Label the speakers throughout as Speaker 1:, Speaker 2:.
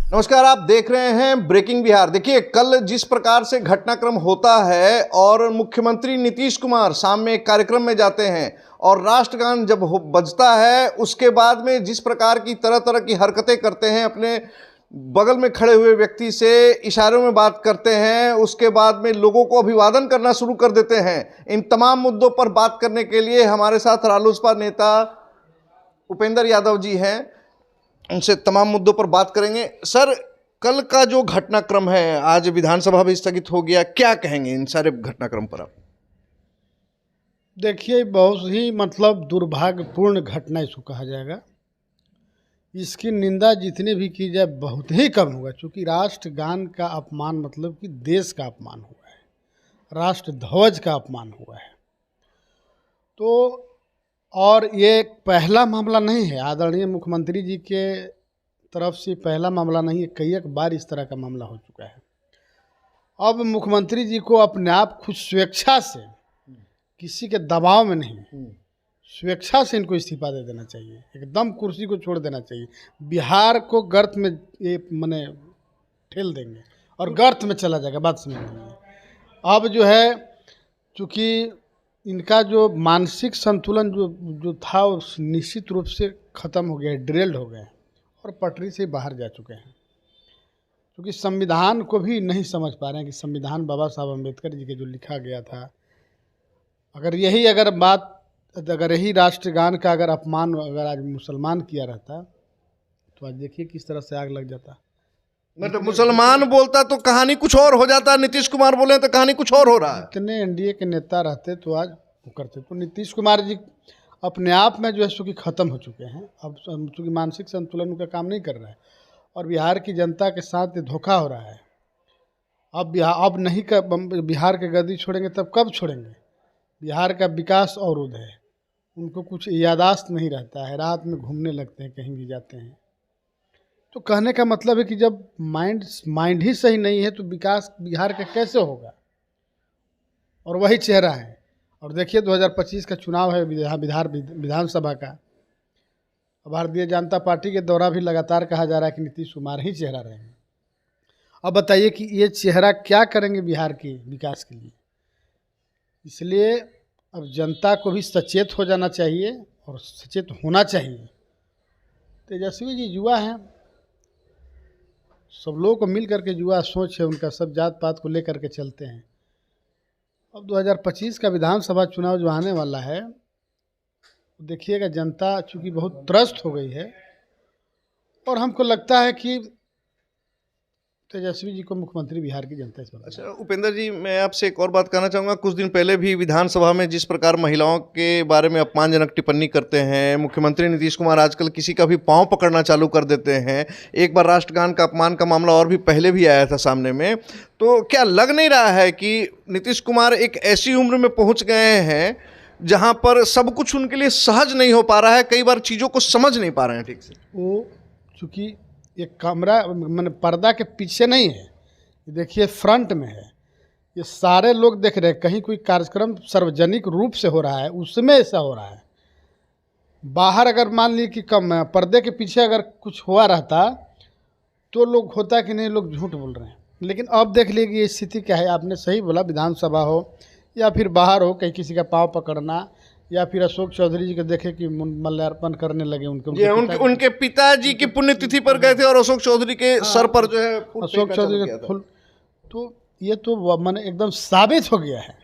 Speaker 1: नमस्कार, आप देख रहे हैं ब्रेकिंग बिहार। देखिए, कल जिस प्रकार से घटनाक्रम होता है और मुख्यमंत्री नीतीश कुमार शाम में एक कार्यक्रम में जाते हैं और राष्ट्रगान जब बजता है उसके बाद में जिस प्रकार की तरह तरह की हरकतें करते हैं, अपने बगल में खड़े हुए व्यक्ति से इशारों में बात करते हैं, उसके बाद में लोगों को अभिवादन करना शुरू कर देते हैं। इन तमाम मुद्दों पर बात करने के लिए हमारे साथ रालोसपा नेता उपेंद्र यादव जी हैं, उनसे तमाम मुद्दों पर बात करेंगे। सर, कल का जो घटनाक्रम है, आज विधानसभा भी स्थगित हो गया, क्या कहेंगे इन सारे घटनाक्रम पर आप?
Speaker 2: देखिए, बहुत ही दुर्भाग्यपूर्ण घटना इसको कहा जाएगा। इसकी निंदा जितनी भी की जाए बहुत ही कम होगा, क्योंकि राष्ट्रगान का अपमान मतलब कि देश का अपमान हुआ है, राष्ट्र ध्वज का अपमान हुआ है। तो और ये पहला मामला नहीं है, आदरणीय मुख्यमंत्री जी के तरफ से पहला मामला नहीं है, कई एक बार इस तरह का मामला हो चुका है। अब मुख्यमंत्री जी को अपने आप खुद स्वेच्छा से, किसी के दबाव में नहीं, स्वेच्छा से इनको इस्तीफा दे देना चाहिए, एकदम कुर्सी को छोड़ देना चाहिए। बिहार को गर्त में ये मने ठेल देंगे और गर्त में चला जाएगा, बात समझ लीजिए। अब जो है, चूँकि इनका जो मानसिक संतुलन जो था वो निश्चित रूप से ख़त्म हो गया है, ड्रेल्ड हो गए हैं और पटरी से बाहर जा चुके हैं, क्योंकि संविधान को भी नहीं समझ पा रहे हैं कि संविधान बाबा साहब अम्बेडकर जी के जो लिखा गया था, अगर यही राष्ट्रगान का अगर अपमान अगर आज मुसलमान किया रहता तो आज देखिए किस तरह से आग लग जाता।
Speaker 1: मतलब मुसलमान बोलता तो कहानी कुछ और हो जाता, नीतीश कुमार बोले तो कहानी कुछ और हो रहा है।
Speaker 2: इतने एनडीए के नेता रहते तो आज वो करते। तो नीतीश कुमार जी अपने आप में जो है चूँकि ख़त्म हो चुके हैं, अब चूँकि मानसिक संतुलन उनका काम नहीं कर रहा है और बिहार की जनता के साथ ये धोखा हो रहा है। अब नहीं बिहार के गद्दी छोड़ेंगे तब कब छोड़ेंगे? बिहार का विकास अवरुद्ध है, उनको कुछ यादाश्त नहीं रहता है, रात में घूमने लगते हैं, कहीं भी जाते हैं। तो कहने का मतलब है कि जब माइंड ही सही नहीं है तो विकास बिहार का कैसे होगा? और वही चेहरा है। और देखिए 2025 का चुनाव है विधानसभा का, भारतीय जनता पार्टी के द्वारा भी लगातार कहा जा रहा है कि नीतीश कुमार ही चेहरा रहेंगे। अब बताइए कि ये चेहरा क्या करेंगे बिहार के विकास के लिए? इसलिए अब जनता को भी सचेत हो जाना चाहिए और सचेत होना चाहिए। तेजस्वी जी युवा हैं, सब लोगों को मिल करके युवा सोच है उनका, सब जात पात को लेकर के चलते हैं। अब 2025 का विधानसभा चुनाव जो आने वाला है, देखिएगा जनता चूँकि बहुत त्रस्त हो गई है और हमको लगता है कि तेजस्वी जी को मुख्यमंत्री बिहार की जनता इस बार।
Speaker 1: अच्छा उपेंद्र जी, मैं आपसे एक और बात कहना चाहूँगा। कुछ दिन पहले भी विधानसभा में जिस प्रकार महिलाओं के बारे में अपमानजनक टिप्पणी करते हैं मुख्यमंत्री नीतीश कुमार, आजकल किसी का भी पाँव पकड़ना चालू कर देते हैं। एक बार राष्ट्रगान का अपमान का मामला और भी पहले भी आया था सामने में। तो क्या लग नहीं रहा है कि नीतीश कुमार एक ऐसी उम्र में पहुँच गए हैं जहाँ पर सब कुछ उनके लिए सहज नहीं हो पा रहा है, कई बार चीज़ों को समझ नहीं पा रहे हैं ठीक से?
Speaker 2: वो चूँकि ये कमरा मैंने पर्दा के पीछे नहीं है, देखिए फ्रंट में है, ये सारे लोग देख रहे हैं। कहीं कोई कार्यक्रम सार्वजनिक रूप से हो रहा है उसमें ऐसा हो रहा है। बाहर अगर मान ली कि कम पर्दे के पीछे अगर कुछ हुआ रहता तो लोग होता कि नहीं, लोग झूठ बोल रहे हैं। लेकिन अब देख लीजिए ये स्थिति क्या है। आपने सही बोला, विधानसभा हो या फिर बाहर हो, कहीं किसी का पाँव पकड़ना, या फिर अशोक चौधरी जी को देखे कि माल्यार्पण करने लगे
Speaker 1: उनके पिताजी की पुण्यतिथि पर गए थे और अशोक चौधरी के सर पर जो है
Speaker 2: अशोक चौधरी का फूल, तो ये तो माने एकदम साबित हो गया है।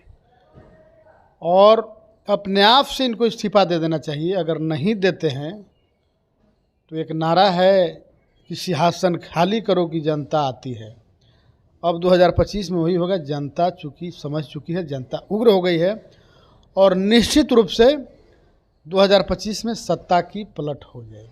Speaker 2: और अपने आप से इनको इस्तीफा दे देना चाहिए। अगर नहीं देते हैं तो एक नारा है कि सिंहासन खाली करो कि जनता आती है। अब 2025 में वही होगा। जनता चूँकि समझ चुकी है, जनता उग्र हो गई है और निश्चित रूप से 2025 में सत्ता की पलट हो जाएगी।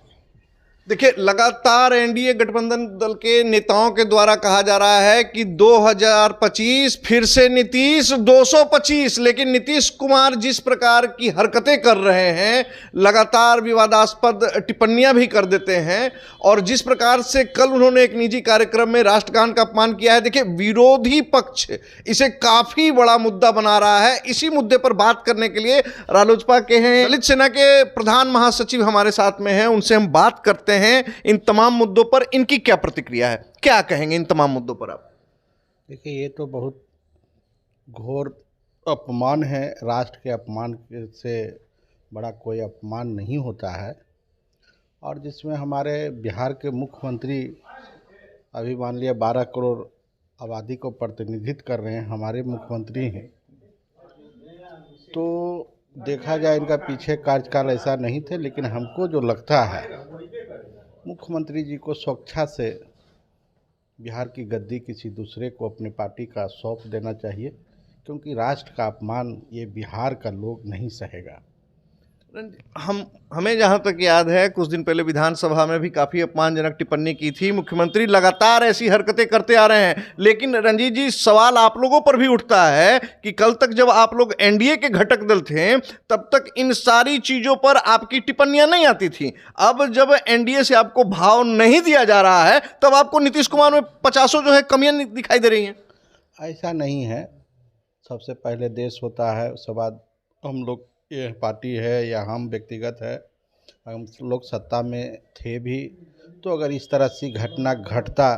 Speaker 1: देखिए, लगातार एनडीए गठबंधन दल के नेताओं के द्वारा कहा जा रहा है कि 2025 फिर से नीतीश 225, लेकिन नीतीश कुमार जिस प्रकार की हरकतें कर रहे हैं, लगातार विवादास्पद टिप्पणियां भी कर देते हैं और जिस प्रकार से कल उन्होंने एक निजी कार्यक्रम में राष्ट्रगान का अपमान किया है, देखिए विरोधी पक्ष इसे काफी बड़ा मुद्दा बना रहा है। इसी मुद्दे पर बात करने के लिए रालोसपा के हैं दलित सेना के प्रधान महासचिव हमारे साथ में हैं, उनसे हम बात करते करते हैं इन तमाम मुद्दों पर, इनकी क्या प्रतिक्रिया है, क्या कहेंगे इन तमाम मुद्दों पर आप?
Speaker 3: देखिए, ये तो बहुत घोर अपमान है। राष्ट्र के अपमान से बड़ा कोई अपमान नहीं होता है। और जिसमें हमारे बिहार के मुख्यमंत्री अभी मान लिया 12 करोड़ आबादी को प्रतिनिधित्व कर रहे हैं, हमारे मुख्यमंत्री हैं, तो देखा जाए इनका पीछे कार्यकाल ऐसा नहीं थे। लेकिन हमको जो लगता है मुख्यमंत्री जी को स्वेच्छा से बिहार की गद्दी किसी दूसरे को अपनी पार्टी का सौंप देना चाहिए, क्योंकि राष्ट्र का अपमान ये बिहार का लोग नहीं सहेगा।
Speaker 1: हमें जहां तक याद है कुछ दिन पहले विधानसभा में भी काफी अपमानजनक टिप्पणी की थी। मुख्यमंत्री लगातार ऐसी हरकतें करते आ रहे हैं, लेकिन रंजीत जी सवाल आप लोगों पर भी उठता है कि कल तक जब आप लोग एनडीए के घटक दल थे तब तक इन सारी चीजों पर आपकी टिप्पणियां नहीं आती थी। अब जब एनडीए से आपको भाव नहीं दिया जा रहा है तब आपको नीतीश कुमार में 50 जो है कमियां दिखाई दे रही हैं।
Speaker 3: ऐसा नहीं है। सबसे पहले देश होता है, उसके बाद हम लोग, ये पार्टी है या हम व्यक्तिगत है, हम लोग सत्ता में थे भी, तो अगर इस तरह से घटना घटता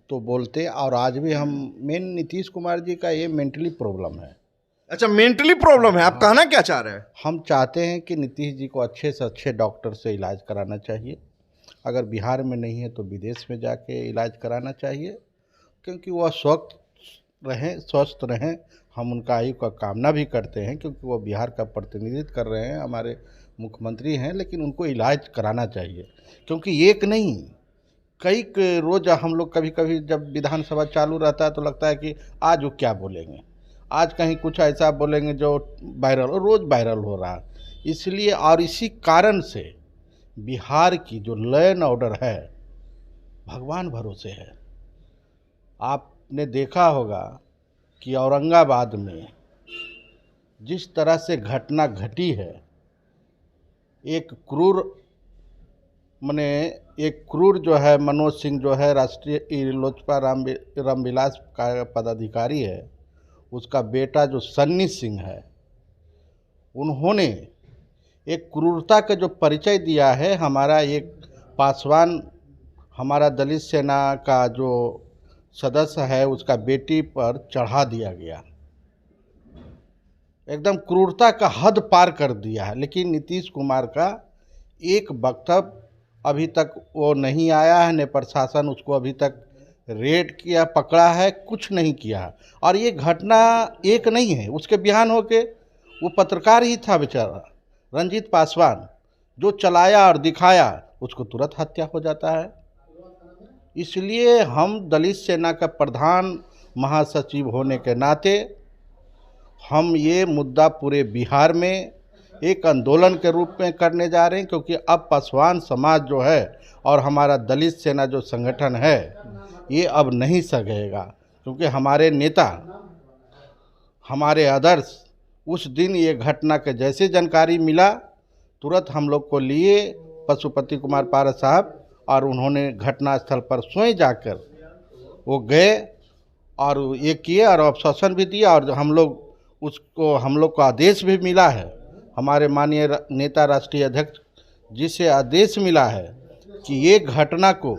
Speaker 3: तो बोलते। और आज भी हम मेन नीतीश कुमार जी का ये मेंटली प्रॉब्लम है।
Speaker 1: अच्छा, मेंटली प्रॉब्लम है, आप कहना क्या चाह रहे हैं?
Speaker 3: हम चाहते हैं कि नीतीश जी को अच्छे से अच्छे डॉक्टर से इलाज कराना चाहिए। अगर बिहार में नहीं है तो विदेश में जाके इलाज कराना चाहिए, क्योंकि वह स्वस्थ रहें। हम उनका आयु का कामना भी करते हैं, क्योंकि वो बिहार का प्रतिनिधित्व कर रहे हैं, हमारे मुख्यमंत्री हैं। लेकिन उनको इलाज कराना चाहिए, क्योंकि एक नहीं कई रोज़ हम लोग कभी कभी जब विधानसभा चालू रहता है तो लगता है कि आज वो क्या बोलेंगे, आज कहीं कुछ ऐसा बोलेंगे जो रोज़ वायरल हो रहा है। इसलिए और इसी कारण से बिहार की जो लॉ एंड ऑर्डर है भगवान भरोसे है। आपने देखा होगा कि औरंगाबाद में जिस तरह से घटना घटी है, एक क्रूर जो है मनोज सिंह जो है राष्ट्रीय लोजपा रामविलास का पदाधिकारी है, उसका बेटा जो सन्नी सिंह है, उन्होंने एक क्रूरता का जो परिचय दिया है। हमारा एक पासवान, हमारा दलित सेना का जो सदस्य है, उसका बेटी पर चढ़ा दिया गया, एकदम क्रूरता का हद पार कर दिया है। लेकिन नीतीश कुमार का एक वक्तव्य अभी तक वो नहीं आया है, न प्रशासन उसको अभी तक रेड किया, पकड़ा है, कुछ नहीं किया। और ये घटना एक नहीं है, उसके बयान होके वो पत्रकार ही था बेचारा रंजीत पासवान, जो चलाया और दिखाया, उसको तुरंत हत्या हो जाता है। इसलिए हम दलित सेना का प्रधान महासचिव होने के नाते हम ये मुद्दा पूरे बिहार में एक आंदोलन के रूप में करने जा रहे हैं, क्योंकि अब पासवान समाज जो है और हमारा दलित सेना जो संगठन है ये अब नहीं सहेगा। क्योंकि हमारे नेता, हमारे आदर्श, उस दिन ये घटना के जैसे जानकारी मिला तुरंत हम लोग को लिए पशुपति कुमार पारस साहब, और उन्होंने घटनास्थल पर स्वयं जाकर वो गए और ये किए और आश्वासन भी दिया। और हम लोग को आदेश भी मिला है, हमारे माननीय नेता राष्ट्रीय अध्यक्ष जिसे आदेश मिला है कि ये घटना को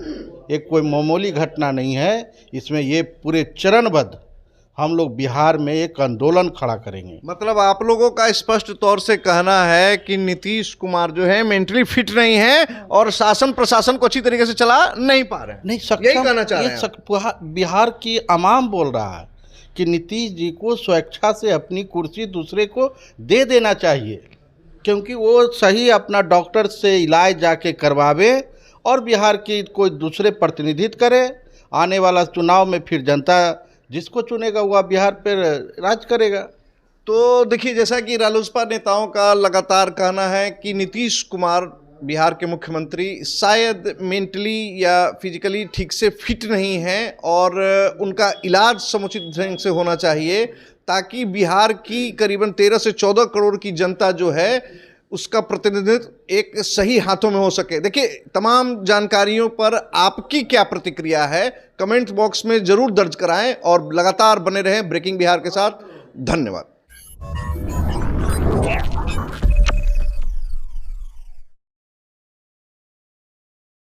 Speaker 3: एक कोई मामूली घटना नहीं है, इसमें ये पूरे चरणबद्ध हम लोग बिहार में एक आंदोलन खड़ा करेंगे।
Speaker 1: मतलब आप लोगों का स्पष्ट तौर से कहना है कि नीतीश कुमार जो है मेंटली फिट नहीं है और शासन प्रशासन को अच्छी तरीके से चला नहीं पा रहे हैं,
Speaker 3: नहीं
Speaker 1: यही कहना चाह रहे हैं?
Speaker 3: बिहार की आवाम बोल रहा है कि नीतीश जी को स्वेच्छा से अपनी कुर्सी दूसरे को दे देना चाहिए, क्योंकि वो सही अपना डॉक्टर से इलाज जाके करवावे और बिहार की कोई दूसरे प्रतिनिधित्व करे। आने वाला चुनाव में फिर जनता जिसको चुनेगा वह बिहार पर राज करेगा।
Speaker 1: तो देखिए, जैसा कि रालोसपा नेताओं का लगातार कहना है कि नीतीश कुमार बिहार के मुख्यमंत्री शायद मेंटली या फिजिकली ठीक से फिट नहीं हैं और उनका इलाज समुचित ढंग से होना चाहिए, ताकि बिहार की करीबन 13 से 14 करोड़ की जनता जो है उसका प्रतिनिधित्व एक सही हाथों में हो सके। देखिए, तमाम जानकारियों पर आपकी क्या प्रतिक्रिया है कमेंट बॉक्स में जरूर दर्ज कराएं और लगातार बने रहें ब्रेकिंग बिहार के साथ। धन्यवाद।